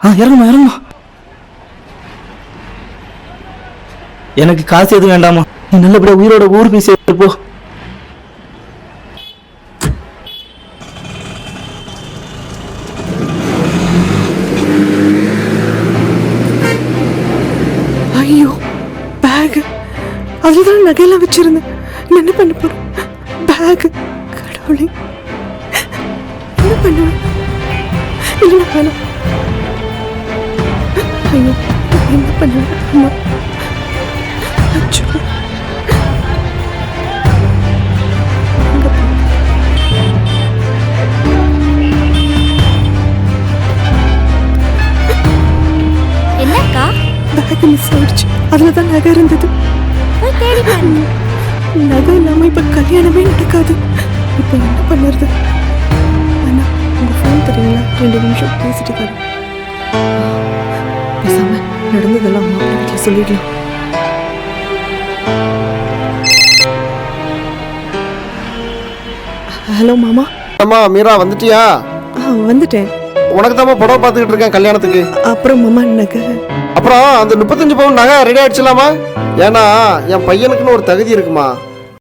இறங்குமா இறங்குமா. எனக்கு காசு எதுவும் வேண்டாமா, நீ நல்லபடியா உயிரோட ஊர் போய் சேர்த்து போ. ஐயோ பேக், அதுதான் நகையெல்லாம் வச்சிருந்தேன். என்ன பண்ண போறேன்? பேக், கடவுளே என்ன பண்ணுவேன்? இல்லை வேணாம். ஐயோ என்ன பண்ணுவேன்? அம்மா அச்சோ. என்னக்கா? பேக் மிஸ் ஆயிடுச்சு. அதுல தான் நகை இருந்தது. நகை இல்லாம இப்ப கல்யாணமே நடக்காது. இப்ப என்ன பண்ணுறது? அண்ணா உங்க ஃபோன் தெரியுங்களா? 2 நிமிஷம் பேசிட்டு வரேன். பேசாம நடந்ததெல்லாம் அம்மா வீட்டில் சொல்லிடலாம். ஹலோ மாமா. அம்மா மீரா வந்துட்டியா? வந்துட்டேன். உனக்கு தான் புடவை பார்த்துக்கிட்டு இருக்கேன் கல்யாணத்துக்கு. அப்புறம் மாமா நகை. அப்புறம் அந்த 35 பவுன் நகை ரெடி ஆயிடுச்சுலாமா? ஏன்னா என் பையனுக்குன்னு ஒரு தகுதி இருக்குமா.